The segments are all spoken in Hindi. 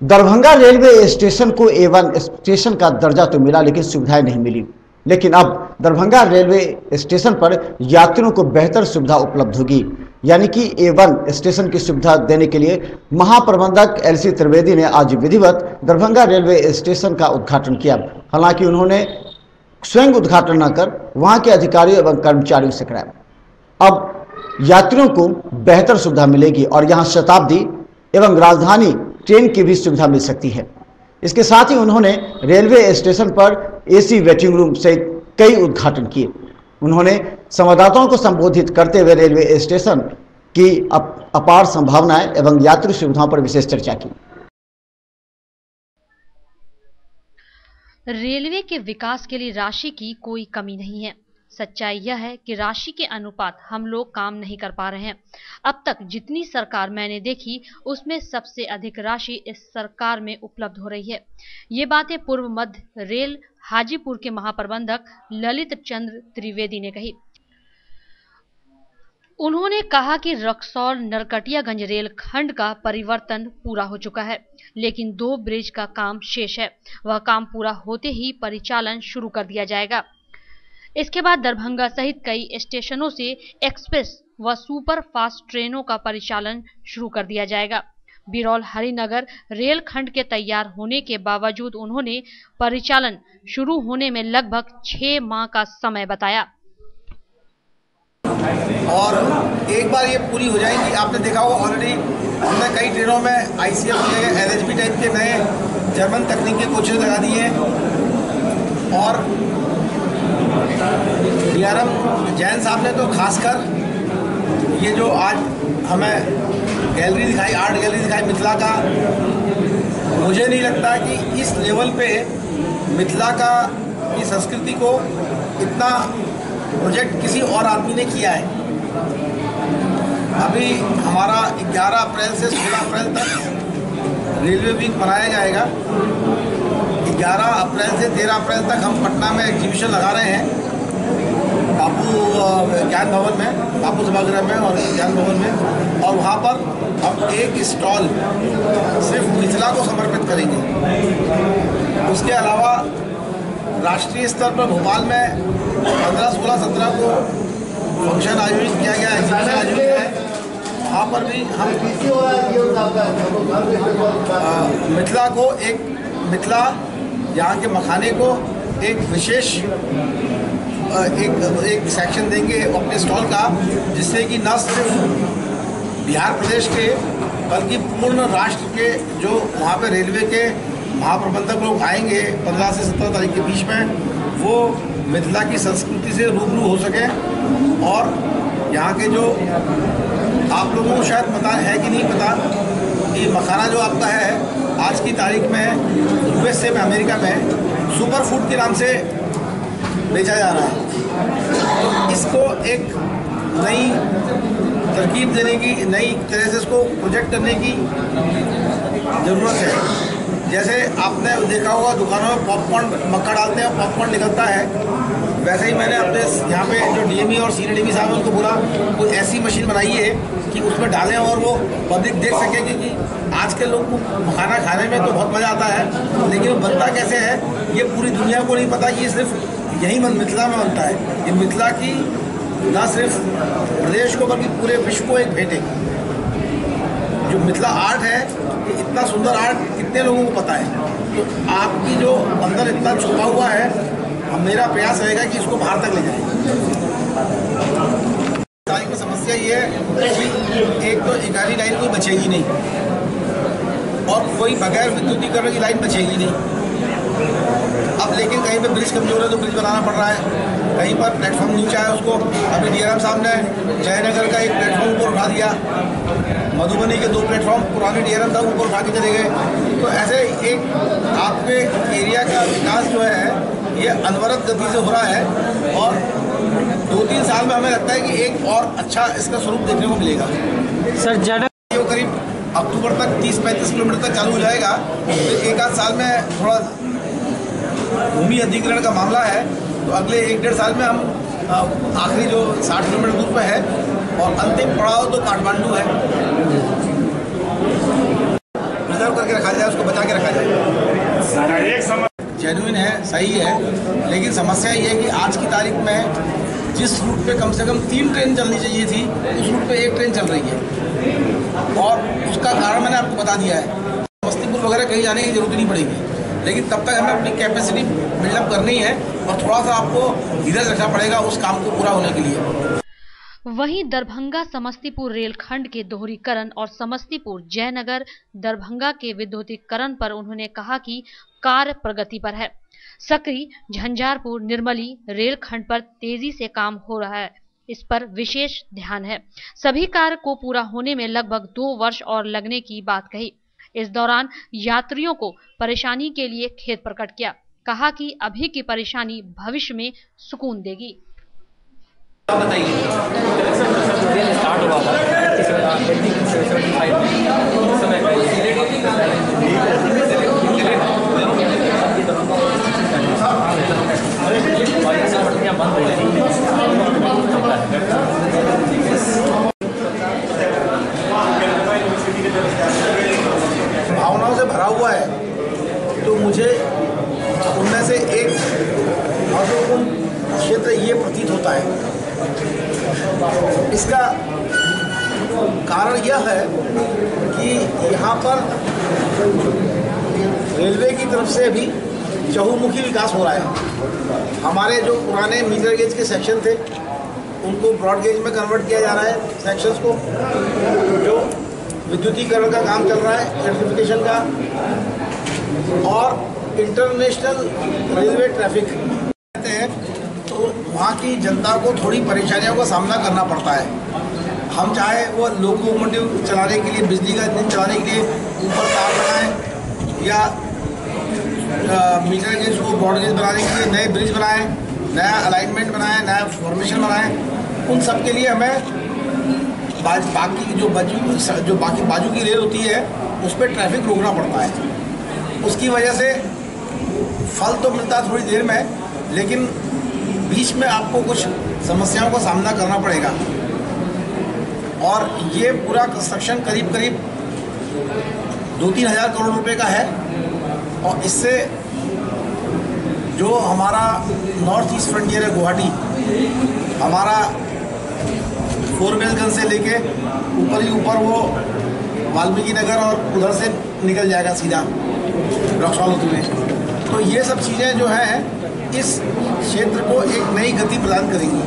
दरभंगा रेलवे स्टेशन को A1 स्टेशन का दर्जा तो मिला, लेकिन सुविधाएं नहीं मिली। लेकिन अब दरभंगा रेलवे स्टेशन पर यात्रियों को बेहतर सुविधा उपलब्ध होगी। यानी कि A1 स्टेशन की सुविधा देने के लिए महाप्रबंधक LC त्रिवेदी ने आज विधिवत दरभंगा रेलवे स्टेशन का उद्घाटन किया। हालांकि उन्होंने स्वयं उद्घाटन न कर वहां के अधिकारियों एवं कर्मचारियों से कराया। अब यात्रियों को बेहतर सुविधा मिलेगी और यहां शताब्दी एवं राजधानी ट्रेन की भी सुविधा मिल सकती है। इसके साथ ही उन्होंने रेलवे स्टेशन पर AC वेटिंग रूम से कई उद्घाटन किए। उन्होंने संवाददाताओं को संबोधित करते हुए रेलवे स्टेशन की अपार संभावनाएं एवं यात्री सुविधाओं पर विशेष चर्चा की। रेलवे के विकास के लिए राशि की कोई कमी नहीं है। सच्चाई यह है कि राशि के अनुपात हम लोग काम नहीं कर पा रहे हैं। अब तक जितनी सरकार मैंने देखी उसमें सबसे अधिक राशि इस सरकार में उपलब्ध हो रही है। ये बातें पूर्व मध्य रेल हाजीपुर के महाप्रबंधक ललित चंद्र त्रिवेदी ने कही। उन्होंने कहा कि रक्सौल नरकटियागंज रेल खंड का परिवर्तन पूरा हो चुका है, लेकिन 2 ब्रिज का काम शेष है। वह काम पूरा होते ही परिचालन शुरू कर दिया जाएगा। इसके बाद दरभंगा सहित कई स्टेशनों से एक्सप्रेस व सुपर फास्ट ट्रेनों का परिचालन शुरू कर दिया जाएगा। बिरौल हरिनगर रेल खंड के तैयार होने के बावजूद उन्होंने परिचालन शुरू होने में लगभग 6 माह का समय बताया। और एक बार ये पूरी हो जाएगी, आपने देखा होगा ऑलरेडी हमने कई ट्रेनों में ICF के LHB टाइप के नए जर्मन तकनीक के कोचेज लगा दिए हैं। और DRM जैन साहब ने तो खासकर ये जो आज हमें गैलरी दिखाई, आर्ट गैलरी दिखाई मिथिला का, मुझे नहीं लगता कि इस लेवल पे मिथिला का की संस्कृति को इतना प्रोजेक्ट किसी और आदमी ने किया है। अभी हमारा 11 अप्रैल से 16 अप्रैल तक रेलवे वीक मनाया जाएगा। 11 अप्रैल से 13 अप्रैल तक हम पटना में एग्जीबिशन लगा रहे हैं, बापू ज्ञान भवन में, बापू सभागृह में और ज्ञान भवन में। और वहाँ पर हम एक स्टॉल सिर्फ मिथिला को समर्पित करेंगे। उसके अलावा राष्ट्रीय स्तर पर भोपाल में 15, 16, 17 को फंक्शन आयोजित किया गया, एग्जीबिशन आयोजित है। वहाँ पर भी हम मिथिला को मिथिला यहाँ के मखाने को एक विशेष एक सेक्शन देंगे अपने स्टॉल का, जिससे कि न सिर्फ बिहार प्रदेश के बल्कि पूर्ण राष्ट्र के जो वहाँ पे रेलवे के महाप्रबंधक लोग आएंगे 15 से 17 तारीख के बीच में, वो मिथिला की संस्कृति से रूबरू हो सके। और यहाँ के जो आप लोगों को शायद पता है कि नहीं पता कि मखाना जो आपका है आज की तारीख में USA में, अमेरिका में सुपर फूड के नाम से बेचा जा रहा है। तो इसको एक नई तरकीब देने की, नई तरह से इसको प्रोजेक्ट करने की ज़रूरत है। जैसे आपने देखा होगा दुकानों में पॉपकॉर्न मक्खा डालते हैं और पॉपकॉर्न निकलता है, वैसे ही मैंने अपने यहाँ पे जो DME और CDDB साहब हैं उनको बोला कोई ऐसी मशीन बनाइए कि उसमें डालें और वो पब्लिक देख सके। क्योंकि आज के लोग को खाना खाने में तो बहुत मज़ा आता है, लेकिन वो बनता कैसे है ये पूरी दुनिया को नहीं पता कि ये सिर्फ यही मिथिला में बनता है। ये मिथिला की न सिर्फ प्रदेश को बल्कि पूरे विश्व को एक भेंट है। जो मिथिला आर्ट है, ये इतना सुंदर आर्ट कितने लोगों को पता है। तो आपकी जो अंदर इतना छुपा हुआ है, मेरा प्रयास रहेगा कि इसको बाहर तक ले जाए। तारीख में समस्या ये है कि एक तो एकानी लाइन कोई बचेगी नहीं और कोई बगैर विद्युतीकरण की लाइन बचेगी नहीं। अब लेकिन कहीं पे ब्रिज कमजोर है तो ब्रिज बनाना पड़ रहा है, कहीं पर प्लेटफॉर्म नीचा है उसको अभी DRM साहब ने जयनगर का एक प्लेटफॉर्म ऊपर उठा दिया, मधुबनी के 2 प्लेटफॉर्म पुराने DRM साहब ऊपर उठा के चले गए। तो ऐसे एक आपके एरिया का विकास जो है ये अनवरत गति से हो रहा है और 2-3 साल में हमें लगता है कि एक और अच्छा इसका स्वरूप देखने को मिलेगा। सर ज़्यादा वो करीब अक्टूबर तक 30-35 किलोमीटर तक चालू हो जाएगा। फिर 1-8 साल में थोड़ा भूमि अधिग्रहण का मामला है, तो अगले 1-1.5 साल में हम आखिरी जो 60 किलोमीटर दूर पे है और अंतिम पड़ाव तो काठमांडू है। प्रिजर्व करके रखा जाए, उसको बचा के रखा जाए। जेन्युइन है, सही है, लेकिन समस्या ये है कि आज की तारीख में जिस रूट पे कम से कम 3 ट्रेन चलनी चाहिए थी, उस रूट पे 1 ट्रेन चल रही है, और उसका कारण मैंने आपको बता दिया है। समस्तीपुर वगैरह कहीं जाने की जरूरत नहीं पड़ेगी, लेकिन तब तक हमें अपनी कैपेसिटी बिल्डअप करनी है और थोड़ा सा आपको धीरज रखना पड़ेगा उस काम को पूरा होने के लिए। वहीं दरभंगा समस्तीपुर रेलखंड के दोहरीकरण और समस्तीपुर जयनगर दरभंगा के विद्युतीकरण पर उन्होंने कहा कि कार्य प्रगति पर है। सकरी झंझारपुर निर्मली रेलखंड पर तेजी से काम हो रहा है, इस पर विशेष ध्यान है। सभी कार्य को पूरा होने में लगभग 2 वर्ष और लगने की बात कही। इस दौरान यात्रियों को परेशानी के लिए खेद प्रकट किया, कहा कि अभी की परेशानी भविष्य में सुकून देगी। बताइए, स्टार्ट हुआ था भावनाओं से भरा हुआ है, तो मुझे उनमें से एक महत्वपूर्ण क्षेत्र ये प्रतीत होता है। इसका कारण यह है कि यहाँ पर रेलवे की तरफ से भी चहुमुखी विकास हो रहा है। हमारे जो पुराने मीटर गेज के सेक्शन थे, उनको ब्रॉड गेज में कन्वर्ट किया जा रहा है सेक्शंस को। जो विद्युतीकरण का काम चल रहा है, इलेक्ट्रिफिकेशन का, और इंटरनेशनल रेलवे ट्रैफिक कहते हैं, तो वहाँ की जनता को थोड़ी परेशानियों का सामना करना पड़ता है। हम चाहे वो लोकोमोटिव चलाने के लिए, बिजली का इंजन चलाने के लिए ऊपर तार लगाएं, या मीटर गेज को ब्रॉड गेज बनाने के लिए नए ब्रिज बनाएं, नया अलाइनमेंट बनाएं, नया फॉर्मेशन बनाएं, उन सब के लिए हमें बाकी जो बाकी बाजू की रेल होती है उस पर ट्रैफिक रोकना पड़ता है। उसकी वजह से फल तो मिलता है थोड़ी देर में, लेकिन बीच में आपको कुछ समस्याओं का सामना करना पड़ेगा। और ये पूरा कंस्ट्रक्शन करीब 2-3 हज़ार करोड़ रुपए का है, और इससे जो हमारा नॉर्थ ईस्ट फ्रंटियर है गुवाहाटी, हमारा 4 बेलगंज से लेके ऊपर ही ऊपर वो वाल्मीकि नगर और उधर से निकल जाएगा सीधा रक्सौल होते हुए। तो ये सब चीज़ें जो हैं इस क्षेत्र को एक नई गति प्रदान करेंगी।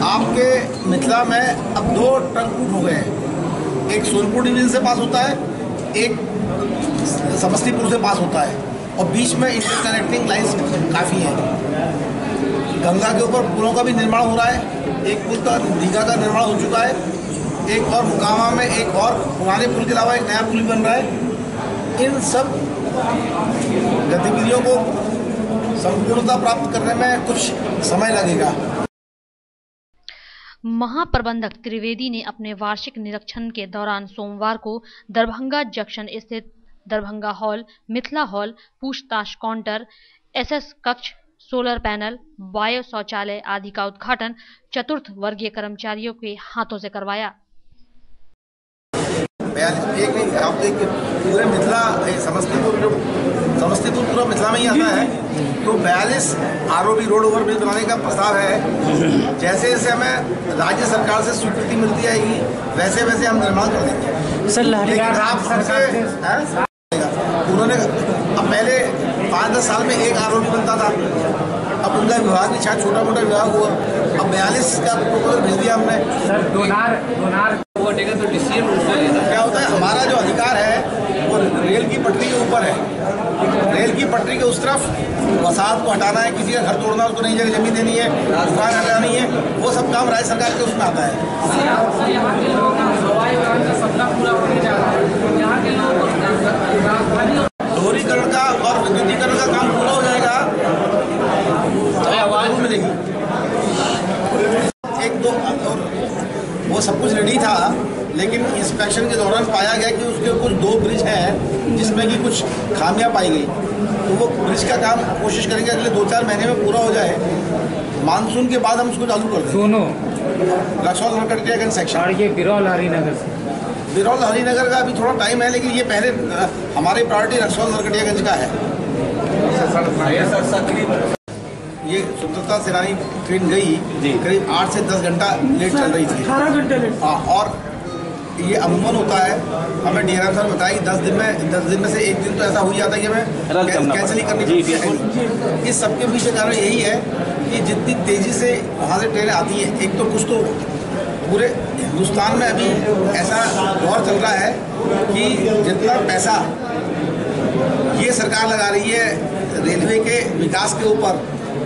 आपके मिथिला में अब 2 ट्रंक रूट हो गए हैं, एक सोनपुर डिवीजन से पास होता है, एक समस्तीपुर से पास होता है, और बीच में इंटरकनेक्टिंग लाइन्स काफ़ी हैं। गंगा के ऊपर पुलों का भी निर्माण हो रहा है, एक पुल का दीघा का निर्माण हो चुका है, एक और मुकामा में एक और पुराने पुल के अलावा एक नया पुल बन रहा है। इन सब गतिविधियों को संपूर्णता प्राप्त करने में कुछ समय लगेगा। महाप्रबंधक त्रिवेदी ने अपने वार्षिक निरीक्षण के दौरान सोमवार को दरभंगा जंक्शन स्थित दरभंगा हॉल, मिथिला हॉल, पूछताछ काउंटर, एसएस कक्ष, सोलर पैनल, बायो शौचालय आदि का उद्घाटन चतुर्थ वर्गीय कर्मचारियों के हाथों से करवाया। पूरे मिथिला समस्तीपुर पूरा मिथिला में ही आता है, तो 42 आरओबी रोड ओवरब्रिज बनाने का प्रस्ताव है। जैसे जैसे हमें राज्य सरकार से स्वीकृति मिलती आएगी, वैसे वैसे हम निर्माण कर देंगे। सर उन्होंने अब पहले 5-10 साल में एक आरओबी बनता था, अब उनका विभाग भी शायद छोटा मोटा विभाग हुआ, अब 42 का प्रपोजल भेज दिया हमने। सर डोनार तो डिसीजन क्या होता है, हमारा जो अधिकार है वो रेल की पटरी के ऊपर है। रेल की पटरी के उस तरफ वसाहत को हटाना है, किसी का घर तोड़ना, उसको नई जगह जमीन देनी है, दुकान हटानी है, वो सब काम राज्य सरकार के उसमें आता है। दोहरीकरण का और विद्युतीकरण का काम पूरा हो जाएगा तो आवाज मिलेगी। 1-2 वो सब कुछ रेडी था, लेकिन इंस्पेक्शन के दौरान पाया गया कि उसके कुछ 2 ब्रिज हैं जिसमें कि कुछ खामियां पाई गई, तो वो ब्रिज का काम कोशिश करेंगे अगले 2-4 महीने में पूरा हो जाए। मानसून के बाद हम उसको चालू कर देंगे। दोनों रक्सौल नरकटियागंज सेक्शन और ये बिरौल हरिनगर बिरौल हरिनगर का अभी थोड़ा टाइम है, लेकिन ये पहले हमारी प्रायोरिटी रक्सौल नरकटियागंज का है। ये स्वतंत्रता सेनानी ट्रेन गई करीब 8 से 10 घंटा लेट चल रही थी, 18 घंटे लेट। हाँ, और ये अमूमन होता है, हमें DRM सर बताया कि 10 दिन में से एक दिन तो ऐसा हो जाता है कि हमें कैंसिल ही करनी पड़ती है। इस सबके पीछे कारण यही है कि जितनी तेज़ी से वहाँ से ट्रेनें आती हैं, एक तो कुछ तो पूरे हिंदुस्तान में अभी ऐसा दौर चल रहा है कि जितना पैसा ये सरकार लगा रही है रेलवे के विकास के ऊपर,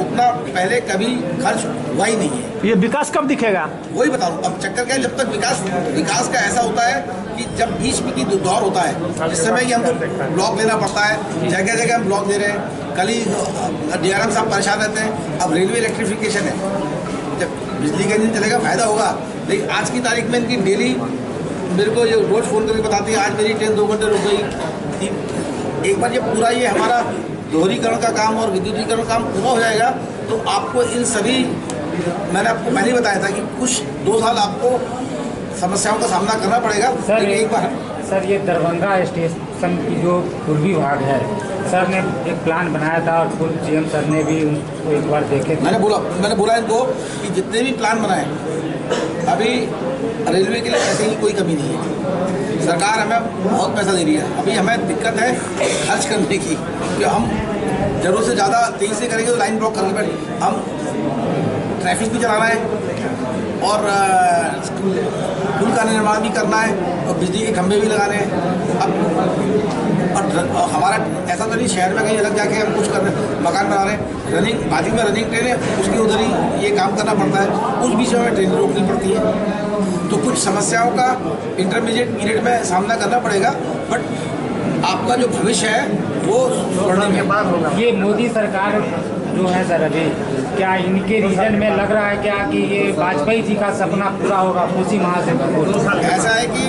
उतना पहले कभी खर्च हुआ ही नहीं है। ये विकास कब दिखेगा? वही बता रहा हूँ। अब चक्कर क्या है, जब तक विकास का ऐसा होता है कि जब बीच में की दौर होता है, जिस समय कि हमको ब्लॉक लेना पड़ता है, जगह जगह हम ब्लॉक दे रहे हैं, कल ही DRM साहब परेशान रहते हैं। अब रेलवे इलेक्ट्रिफिकेशन है, जब बिजली का इंजन चलेगा फायदा होगा, लेकिन आज की तारीख में इनकी डेली मेरे को ये रोज फ़ोन करके बताती है आज मेरी ट्रेन 2 घंटे रुक गई। एक बार ये पूरा ये हमारा दोहरीकरण का काम और विद्युतीकरण काम पूरा हो जाएगा तो आपको इन सभी, मैंने आपको पहले ही बताया था कि कुछ 2 साल आपको समस्याओं का सामना करना पड़ेगा। सर एक बार सर ये दरभंगा स्टेशन की जो पूर्वी भाग है, सर ने एक प्लान बनाया था और पूर्व CM सर ने भी उसको एक बार देखे थे। मैंने बोला इनको कि जितने भी प्लान बनाए अभी रेलवे के लिए पैसे की कोई कमी नहीं है, सरकार हमें बहुत पैसा दे रही है। अभी हमें दिक्कत है खर्च करने की, कि हम जरूरत से ज़्यादा तेज़ी से करेंगे तो लाइन ब्लॉक करके बैठ, हम ट्रैफिक भी चलाना है और पुल का निर्माण भी करना है और बिजली के खंभे भी लगाने हैं। अब और हमारा ऐसा तो नहीं शहर में कहीं अलग जाके हम कुछ कर रहे, मकान बना रहे हैं, रनिंग बाजू में रनिंग ट्रेन है, उसकी उधर ही ये काम करना पड़ता है, उस बीच में हमें ट्रेन रोकनी पड़ती है। तो कुछ समस्याओं का इंटरमीडिएट पीरियड में सामना करना पड़ेगा, बट आपका जो भविष्य है वो स्वर्णिम है। ये मोदी सरकार जो है सर, अभी क्या इनके रीजन में लग रहा है क्या कि ये वाजपेयी जी का सपना पूरा होगा कोसी महासेतु? ऐसा है कि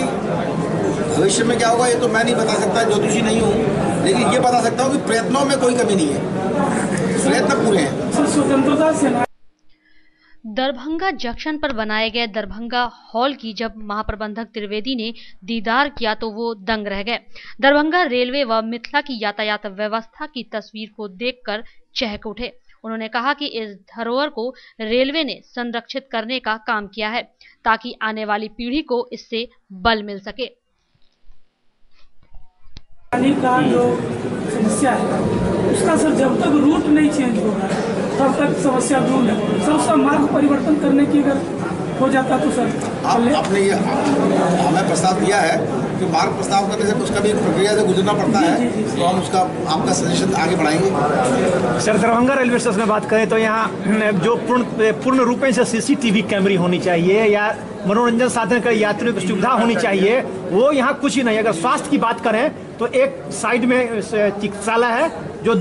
भविष्य में क्या होगा ये तो मैं नहीं बता सकता, ज्योतिषी नहीं हूँ, लेकिन ये बता सकता हूँ कि प्रयत्नों में कोई कमी नहीं है, प्रयत्न पूरे हैं। स्वतंत्रता सेना दरभंगा जंक्शन पर बनाए गए दरभंगा हॉल की जब महाप्रबंधक त्रिवेदी ने दीदार किया तो वो दंग रह गए। दरभंगा रेलवे व मिथिला की यातायात व्यवस्था की तस्वीर को देखकर चहक उठे। उन्होंने कहा कि इस धरोहर को रेलवे ने संरक्षित करने का काम किया है ताकि आने वाली पीढ़ी को इससे बल मिल सके। पानी का जो समस्या है उसका सर जब तक रूट नहीं चेंज होगा तब तक समस्या दूर है सर। उसका मार्ग परिवर्तन करने की अगर हो जाता तो सर आपने ये हमें प्रस्ताव दिया है कि मार्ग प्रस्ताव करने से उसका भी एक प्रक्रिया से गुजरना पड़ता है, तो हम उसका आपका सजेशन आगे बढ़ाएंगे। सर दरभंगा रेलवे स्टेशन में बात करें तो यहाँ जो पूर्ण रूपेण से CCTV कैमरे होनी चाहिए या मनोरंजन साधन का यात्रियों की सुविधा होनी चाहिए, वो यहाँ कुछ ही नहीं। अगर स्वास्थ्य की बात करें तो एक साइड में चिकित्सालय है जो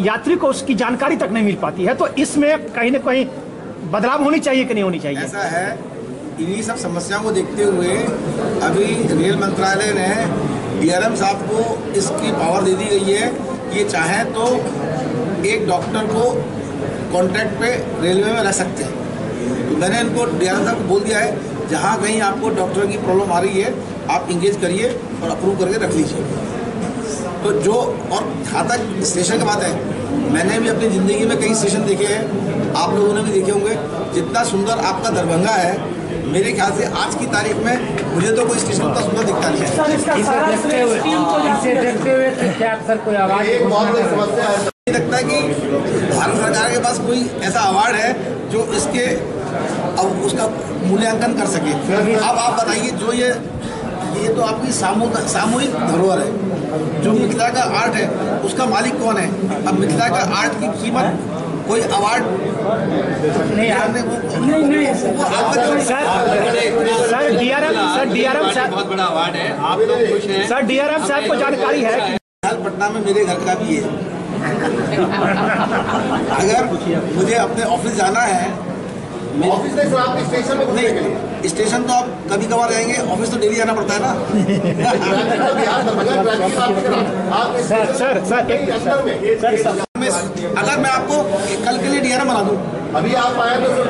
यात्री को उसकी जानकारी तक नहीं मिल पाती है, तो इसमें कहीं ना कहीं बदलाव होनी चाहिए कि नहीं होनी चाहिए? ऐसा है, इन्हीं सब समस्याओं को देखते हुए अभी रेल मंत्रालय ने DRM साहब को इसकी पावर दे दी गई है कि ये चाहें तो एक डॉक्टर को कॉन्ट्रैक्ट पे रेलवे में रह सकते हैं। तो मैंने इनको DRM साहब को बोल दिया है जहाँ कहीं आपको डॉक्टर की प्रॉब्लम आ रही है आप इंगेज करिए और अप्रूव करके रख लीजिए। तो जो और जहाँ तक स्टेशन की बात है, मैंने भी अपनी ज़िंदगी में कई स्टेशन देखे हैं, आप लोगों ने भी देखे होंगे। जितना सुंदर आपका दरभंगा है, मेरे ख्याल से आज की तारीख में मुझे तो कोई स्टेशन उतना सुंदर दिखता नहीं है। इसे देखते हुए क्या सर कोई आवाज लगता है कि भारत सरकार के पास कोई ऐसा अवार्ड है जो इसके अब उसका मूल्यांकन कर सके। अब आप बताइए, जो ये तो आपकी सामूहिक धरोहर है, जो मिथिला का आर्ट है उसका मालिक कौन है? अब मिथिला का आर्ट की कीमत कोई अवार्ड नहीं सर DRM साहब बहुत बड़ा अवार्ड है, आप लोग खुश हैं? सर DRM साहब को जानकारी है कि पटना में मेरे घर का भी है। अगर मुझे अपने ऑफिस जाना है, ऑफिस नहीं, आपके स्टेशन में नहीं, स्टेशन तो आप कभी कभार जाएंगे, ऑफिस तो डेली जाना पड़ता है ना। सर अगर मैं आपको कल के लिए DRM बना दूं, अभी आप आए तो सर